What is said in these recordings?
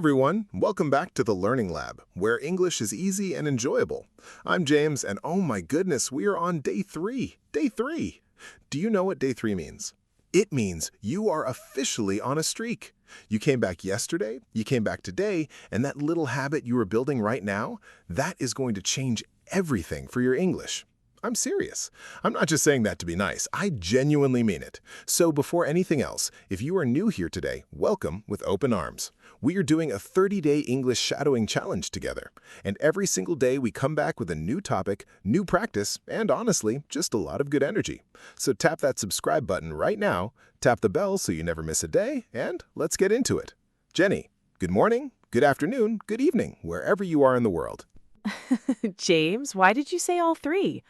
everyone, welcome back to the Learning Lab, where English is easy and enjoyable. I'm James, and oh my goodness, we are on day 3. Day 3! Do you know what day 3 means? It means you are officially on a streak. You came back yesterday, you came back today, and that little habit you are building right now, that is going to change everything for your English. I'm serious. I'm not just saying that to be nice. I genuinely mean it. So before anything else, if you are new here today, welcome with open arms. We are doing a 30-day English shadowing challenge together. And every single day we come back with a new topic, new practice, and honestly, just a lot of good energy. So tap that subscribe button right now, tap the bell so you never miss a day, and let's get into it. Jenny, good morning, good afternoon, good evening, wherever you are in the world. James, why did you say all three?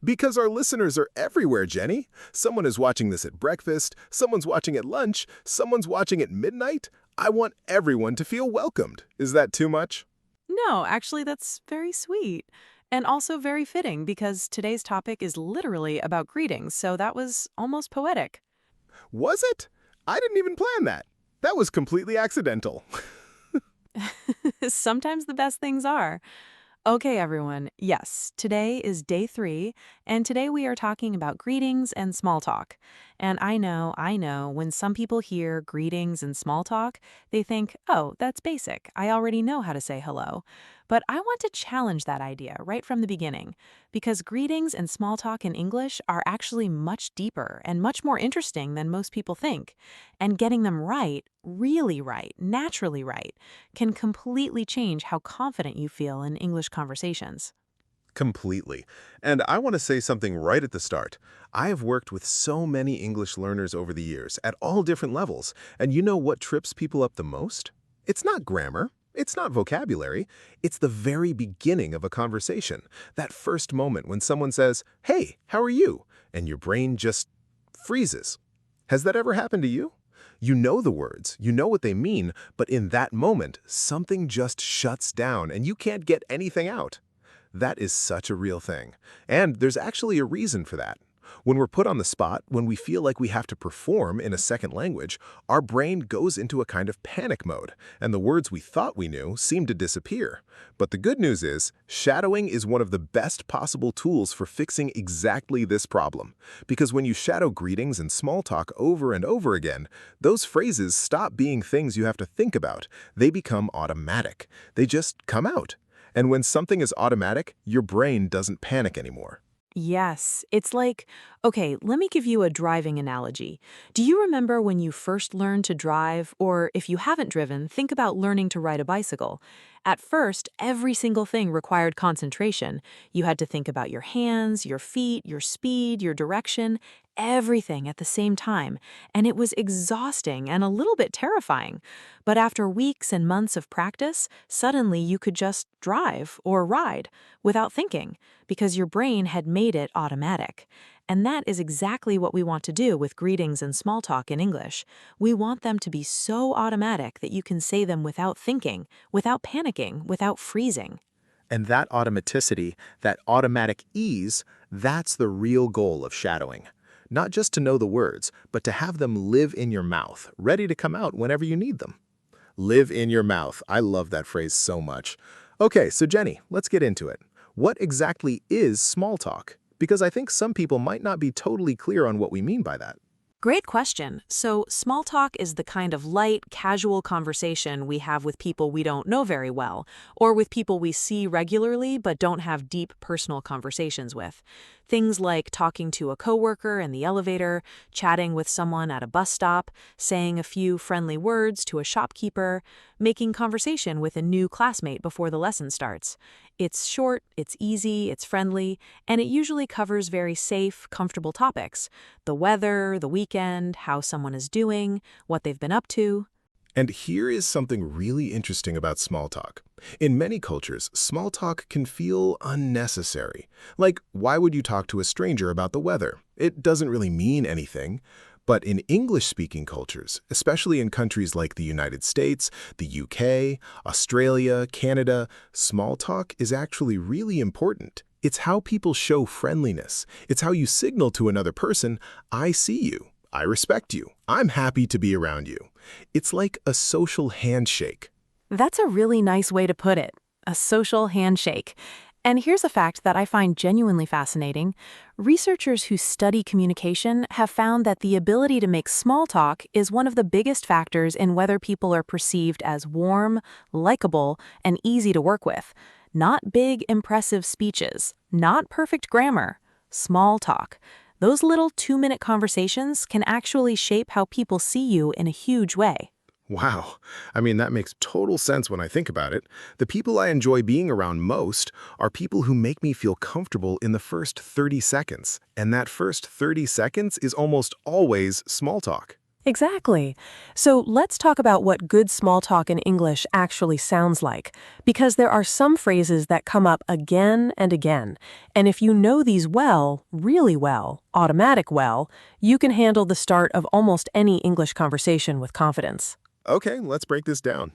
Because our listeners are everywhere, Jenny. Someone is watching this at breakfast, someone's watching at lunch, someone's watching at midnight. I want everyone to feel welcomed. Is that too much? No, actually, that's very sweet. And also very fitting because today's topic is literally about greetings, so that was almost poetic. Was it? I didn't even plan that. That was completely accidental. Sometimes the best things are. Okay, everyone. Yes, today is day 3, and today we are talking about greetings and small talk. And I know, when some people hear greetings and small talk, they think, oh, that's basic. I already know how to say hello. But I want to challenge that idea right from the beginning, because greetings and small talk in English are actually much deeper and much more interesting than most people think. And getting them right, really right, naturally right, can completely change how confident you feel in English conversations. Completely. And I want to say something right at the start. I have worked with so many English learners over the years at all different levels, and you know what trips people up the most? It's not grammar. It's not vocabulary. It's the very beginning of a conversation. That first moment when someone says, "Hey, how are you?" and your brain just freezes. Has that ever happened to you? You know the words, you know what they mean, but in that moment, something just shuts down and you can't get anything out. That is such a real thing. And there's actually a reason for that. When we're put on the spot, when we feel like we have to perform in a second language, our brain goes into a kind of panic mode, and the words we thought we knew seem to disappear. But the good news is, shadowing is one of the best possible tools for fixing exactly this problem. Because when you shadow greetings and small talk over and over again, those phrases stop being things you have to think about. They become automatic. They just come out. And when something is automatic, your brain doesn't panic anymore. Yes, it's like, okay, let me give you a driving analogy. Do you remember when you first learned to drive, or if you haven't driven, think about learning to ride a bicycle? At first, every single thing required concentration. You had to think about your hands, your feet, your speed, your direction, everything at the same time, and it was exhausting and a little bit terrifying. But after weeks and months of practice, suddenly you could just drive or ride without thinking, because your brain had made it automatic. And that is exactly what we want to do with greetings and small talk in English. We want them to be so automatic that you can say them without thinking, without panicking, without freezing. And that automaticity, that automatic ease, that's the real goal of shadowing. Not just to know the words, but to have them live in your mouth, ready to come out whenever you need them. Live in your mouth. I love that phrase so much. Okay, so Jenny, let's get into it. What exactly is small talk? Because I think some people might not be totally clear on what we mean by that. Great question. So, small talk is the kind of light, casual conversation we have with people we don't know very well, or with people we see regularly but don't have deep personal conversations with. Things like talking to a coworker in the elevator, chatting with someone at a bus stop, saying a few friendly words to a shopkeeper, making conversation with a new classmate before the lesson starts. It's short, it's easy, it's friendly, and it usually covers very safe, comfortable topics: the weather, the weekend, how someone is doing, what they've been up to. And here is something really interesting about small talk. In many cultures, small talk can feel unnecessary. Like, why would you talk to a stranger about the weather? It doesn't really mean anything. But in English-speaking cultures, especially in countries like the United States, the UK, Australia, Canada, small talk is actually really important. It's how people show friendliness. It's how you signal to another person, I see you, I respect you, I'm happy to be around you. It's like a social handshake. That's a really nice way to put it, a social handshake. And here's a fact that I find genuinely fascinating. Researchers who study communication have found that the ability to make small talk is one of the biggest factors in whether people are perceived as warm, likable, and easy to work with. Not big, impressive speeches, not perfect grammar, small talk. Those little 2-minute conversations can actually shape how people see you in a huge way. Wow. I mean, that makes total sense when I think about it. The people I enjoy being around most are people who make me feel comfortable in the first 30 seconds. And that first 30 seconds is almost always small talk. Exactly. So let's talk about what good small talk in English actually sounds like, because there are some phrases that come up again and again. And if you know these well, really well, automatic well, you can handle the start of almost any English conversation with confidence. Okay, let's break this down.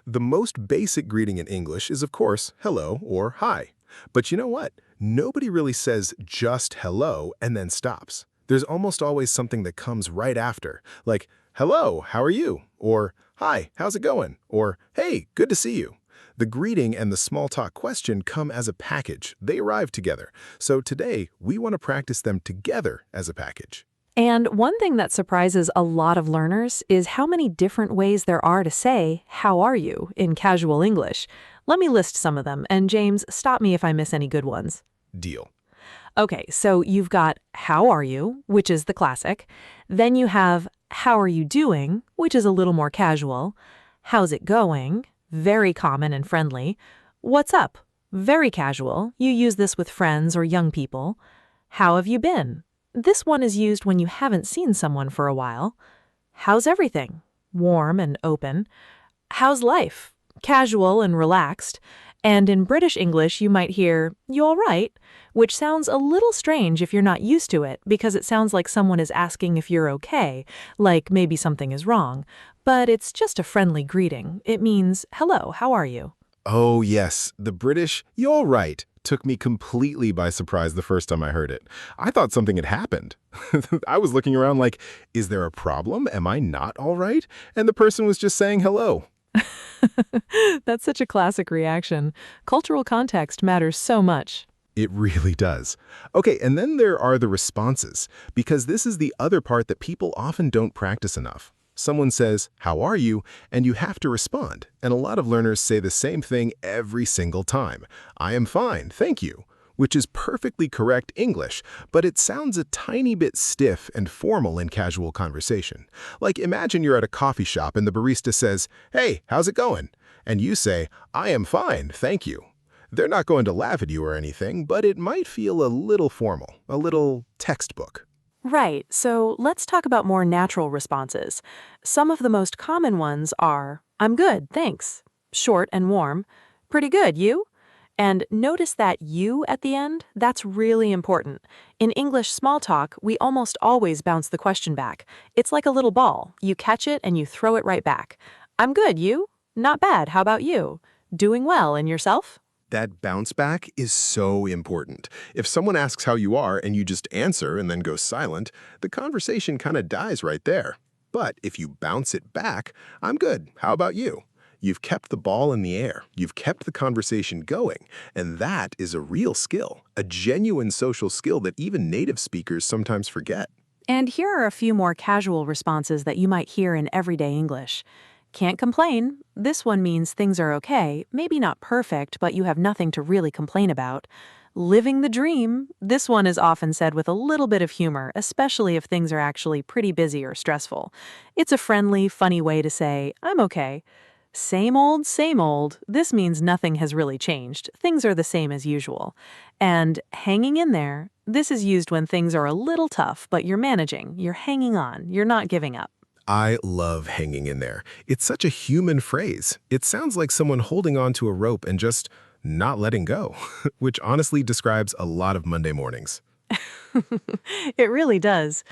The most basic greeting in English is, of course, hello or hi. But you know what? Nobody really says just hello and then stops. There's almost always something that comes right after, like, hello, how are you? Or, hi, how's it going? Or, hey, good to see you. The greeting and the small talk question come as a package. They arrive together. So today, we want to practice them together as a package. And one thing that surprises a lot of learners is how many different ways there are to say, "How are you?" in casual English. Let me list some of them, and James, stop me if I miss any good ones. Deal. Okay, so you've got "How are you?" which is the classic. Then you have "How are you doing?" which is a little more casual. "How's it going?" Very common and friendly. "What's up?" Very casual. You use this with friends or young people. "How have you been?" This one is used when you haven't seen someone for a while. "How's everything?" Warm and open. "How's life?" Casual and relaxed. And in British English, you might hear, "You all right?" which sounds a little strange if you're not used to it, because it sounds like someone is asking if you're okay, like maybe something is wrong. But it's just a friendly greeting. It means, "Hello, how are you?" Oh, yes, the British, you're right, took me completely by surprise the first time I heard it. I thought something had happened. I was looking around like, is there a problem? Am I not all right? And the person was just saying hello. That's such a classic reaction. Cultural context matters so much. It really does. Okay, and then there are the responses, because this is the other part that people often don't practice enough. Someone says, how are you? And you have to respond. And a lot of learners say the same thing every single time. I am fine, thank you, which is perfectly correct English, but it sounds a tiny bit stiff and formal in casual conversation. Like imagine you're at a coffee shop and the barista says, hey, how's it going? And you say, I am fine, thank you. They're not going to laugh at you or anything, but it might feel a little formal, a little textbook. Right, so let's talk about more natural responses. Some of the most common ones are, "I'm good, thanks." Short and warm. "Pretty good, you?" And notice that "you" at the end, that's really important. In English small talk, we almost always bounce the question back. It's like a little ball. You catch it and you throw it right back. "I'm good, you?" "Not bad, how about you?" "Doing well, and yourself?" That bounce back is so important. If someone asks how you are and you just answer and then go silent, the conversation kind of dies right there. But if you bounce it back, I'm good, how about you? You've kept the ball in the air. You've kept the conversation going. And that is a real skill, a genuine social skill that even native speakers sometimes forget. And here are a few more casual responses that you might hear in everyday English. "Can't complain." This one means things are okay, maybe not perfect, but you have nothing to really complain about. "Living the dream." This one is often said with a little bit of humor, especially if things are actually pretty busy or stressful. It's a friendly, funny way to say, "I'm okay." "Same old, same old." This means nothing has really changed. Things are the same as usual. And "hanging in there." This is used when things are a little tough, but you're managing, you're hanging on, you're not giving up. I love hanging in there. It's such a human phrase. It sounds like someone holding on to a rope and just not letting go, which honestly describes a lot of Monday mornings. It really does.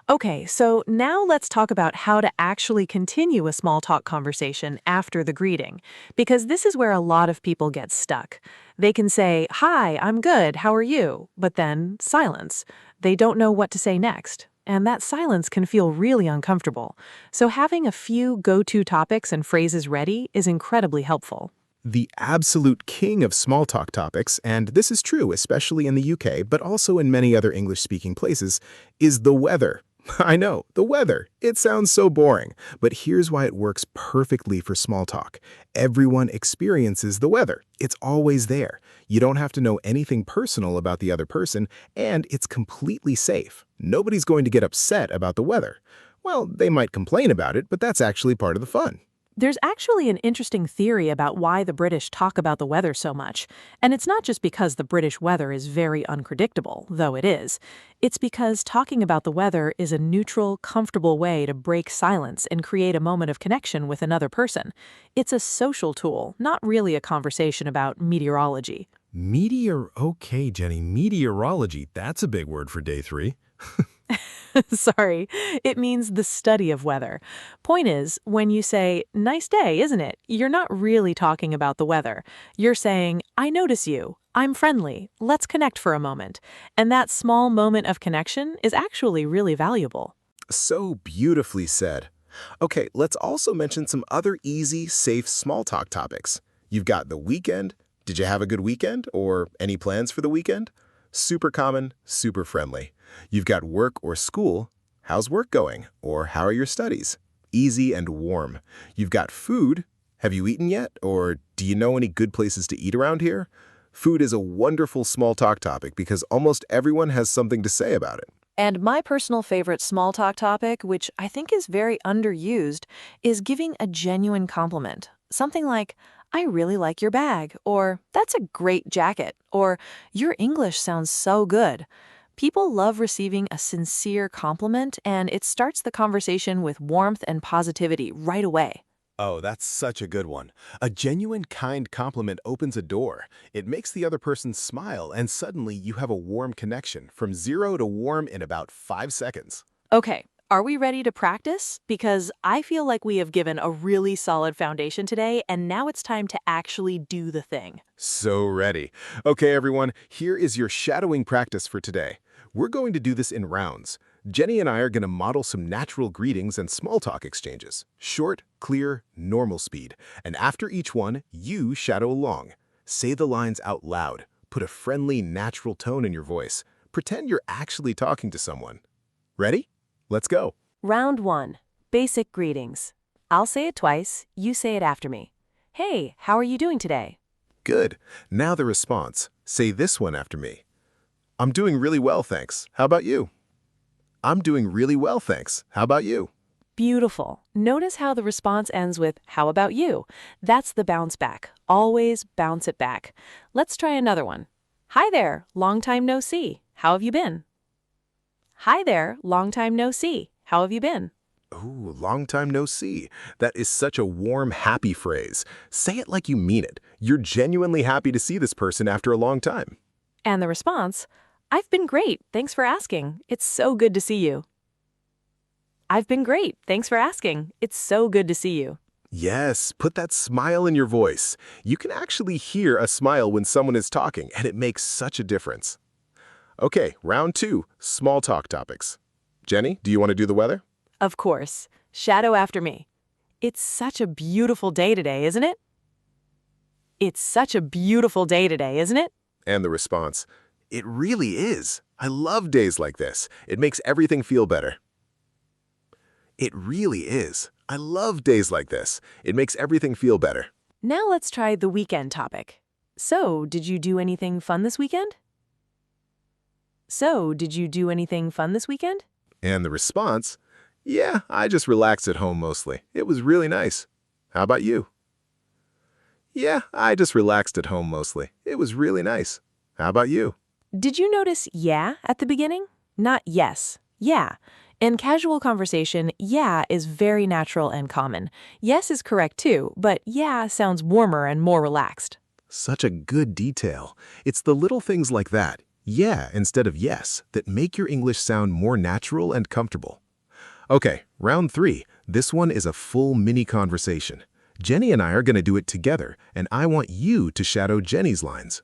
Okay, so now let's talk about how to actually continue a small talk conversation after the greeting, because this is where a lot of people get stuck. They can say, "Hi, I'm good, how are you?" But then silence. They don't know what to say next. and that silence can feel really uncomfortable. So having a few go-to topics and phrases ready is incredibly helpful. The absolute king of small talk topics, and this is true especially in the UK, but also in many other English-speaking places, is the weather. I know, the weather. It sounds so boring, but here's why it works perfectly for small talk. Everyone experiences the weather. It's always there. You don't have to know anything personal about the other person, and it's completely safe. Nobody's going to get upset about the weather. Well, they might complain about it, but that's actually part of the fun. There's actually an interesting theory about why the British talk about the weather so much. And it's not just because the British weather is very unpredictable, though it is. It's because talking about the weather is a neutral, comfortable way to break silence and create a moment of connection with another person. It's a social tool, not really a conversation about meteorology. Okay, Jenny, meteorology, that's a big word for day 3. Sorry, it means the study of weather. Point is, when you say, nice day, isn't it? You're not really talking about the weather. You're saying, I notice you. I'm friendly. Let's connect for a moment. And that small moment of connection is actually really valuable. So beautifully said. Okay, let's also mention some other easy, safe small talk topics. You've got the weekend. Did you have a good weekend? Or any plans for the weekend? Super common, super friendly. You've got work or school. How's work going? Or how are your studies? Easy and warm. You've got food. Have you eaten yet? Or do you know any good places to eat around here? Food is a wonderful small talk topic because almost everyone has something to say about it. And my personal favorite small talk topic, which I think is very underused, is giving a genuine compliment. Something like, I really like your bag, or that's a great jacket, or your English sounds so good. People love receiving a sincere compliment, and it starts the conversation with warmth and positivity right away. Oh, that's such a good one. A genuine, kind compliment opens a door. It makes the other person smile, and suddenly you have a warm connection, from 0 to warm in about 5 seconds. Okay, are we ready to practice? Because I feel like we have given a really solid foundation today, and now it's time to actually do the thing. So ready. Okay, everyone, here is your shadowing practice for today. We're going to do this in rounds. Jenny and I are going to model some natural greetings and small talk exchanges. Short, clear, normal speed. And after each one, you shadow along. Say the lines out loud. Put a friendly, natural tone in your voice. Pretend you're actually talking to someone. Ready? Let's go. Round 1. Basic greetings. I'll say it twice, you say it after me. Hey, how are you doing today? Good. Now the response. Say this one after me. I'm doing really well, thanks. How about you? I'm doing really well, thanks. How about you? Beautiful. Notice how the response ends with, how about you? That's the bounce back. Always bounce it back. Let's try another one. Hi there, long time no see. How have you been? Hi there, long time no see. How have you been? Ooh, long time no see. That is such a warm, happy phrase. Say it like you mean it. You're genuinely happy to see this person after a long time. And the response, I've been great. Thanks for asking. It's so good to see you. I've been great. Thanks for asking. It's so good to see you. Yes, put that smile in your voice. You can actually hear a smile when someone is talking, and it makes such a difference. Okay, round 2, small talk topics. Jenny, do you want to do the weather? Of course. Shadow after me. It's such a beautiful day today, isn't it? It's such a beautiful day today, isn't it? And the response, it really is. I love days like this. It makes everything feel better. It really is. I love days like this. It makes everything feel better. Now let's try the weekend topic. So, did you do anything fun this weekend? So, did you do anything fun this weekend? And the response, yeah, I just relaxed at home mostly. It was really nice. How about you? Yeah, I just relaxed at home mostly. It was really nice. How about you? Did you notice yeah at the beginning? Not yes. Yeah. In casual conversation, yeah is very natural and common. Yes is correct too, but yeah sounds warmer and more relaxed. Such a good detail. It's the little things like that, yeah instead of yes, that make your English sound more natural and comfortable. Okay, round 3. This one is a full mini conversation. Jenny and I are going to do it together, and I want you to shadow Jenny's lines.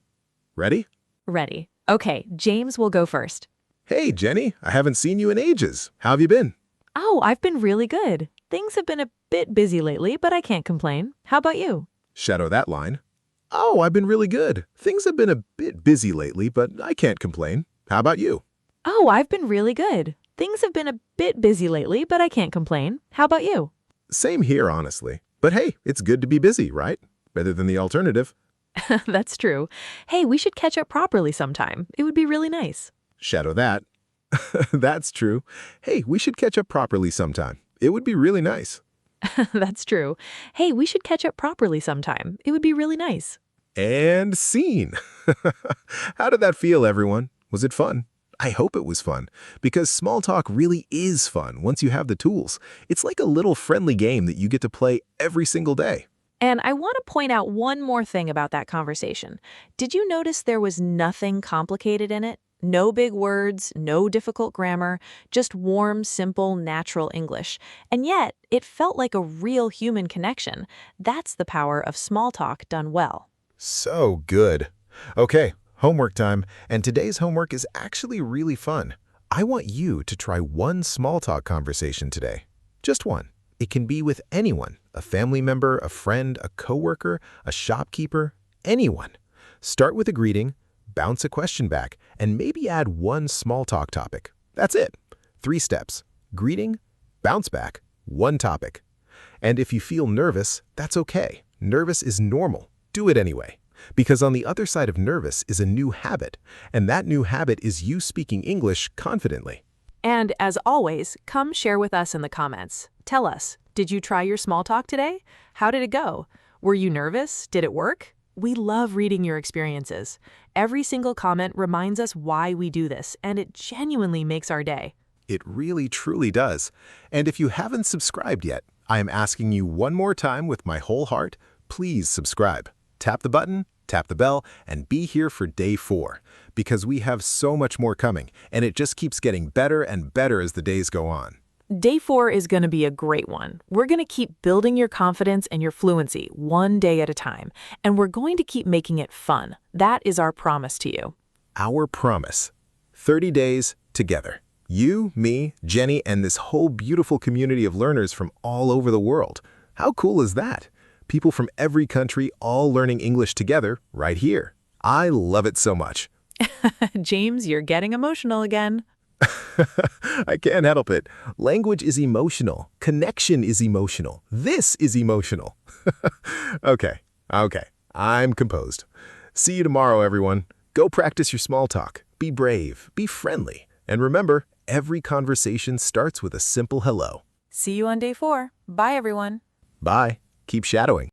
Ready? Ready. Okay, James will go first. Hey, Jenny, I haven't seen you in ages. How have you been? Oh, I've been really good. Things have been a bit busy lately, but I can't complain. How about you? Shadow that line. Oh, I've been really good. Things have been a bit busy lately, but I can't complain. How about you? Oh, I've been really good. Things have been a bit busy lately, but I can't complain. How about you? Same here, honestly. But hey, it's good to be busy, right? Better than the alternative. That's true. Hey, we should catch up properly sometime. It would be really nice. Shadow that. That's true. Hey, we should catch up properly sometime. It would be really nice. That's true. Hey, we should catch up properly sometime. It would be really nice. And scene. How did that feel, everyone? Was it fun? I hope it was fun, because small talk really is fun once you have the tools. It's like a little friendly game that you get to play every single day. And I want to point out one more thing about that conversation. Did you notice there was nothing complicated in it? No big words, no difficult grammar, just warm, simple, natural English. And yet, it felt like a real human connection. That's the power of small talk done well. So good. Okay, homework time, and today's homework is actually really fun. I want you to try one small talk conversation today. Just one. It can be with anyone, a family member, a friend, a coworker, a shopkeeper, anyone. Start with a greeting, bounce a question back, and maybe add one small talk topic. That's it. 3 steps. Greeting, bounce back, one topic. And if you feel nervous, that's okay. Nervous is normal. Do it anyway. Because on the other side of nervous is a new habit, and that new habit is you speaking English confidently. And as always, come share with us in the comments. Tell us, did you try your small talk today? How did it go? Were you nervous? Did it work? We love reading your experiences. Every single comment reminds us why we do this, and it genuinely makes our day. It really, truly does. And if you haven't subscribed yet, I am asking you one more time with my whole heart, please subscribe. Tap the button, tap the bell, and be here for day 4, because we have so much more coming, and it just keeps getting better and better as the days go on. Day 4 is going to be a great one. We're going to keep building your confidence and your fluency one day at a time, and we're going to keep making it fun. That is our promise to you. Our promise. 30 days together. You, me, Jenny, and this whole beautiful community of learners from all over the world. How cool is that? People from every country all learning English together right here. I love it so much. James, you're getting emotional again. I can't help it. Language is emotional. Connection is emotional. This is emotional. Okay. I'm composed. See you tomorrow, everyone. Go practice your small talk. Be brave. Be friendly. And remember, every conversation starts with a simple hello. See you on day 4. Bye, everyone. Bye. Keep shadowing.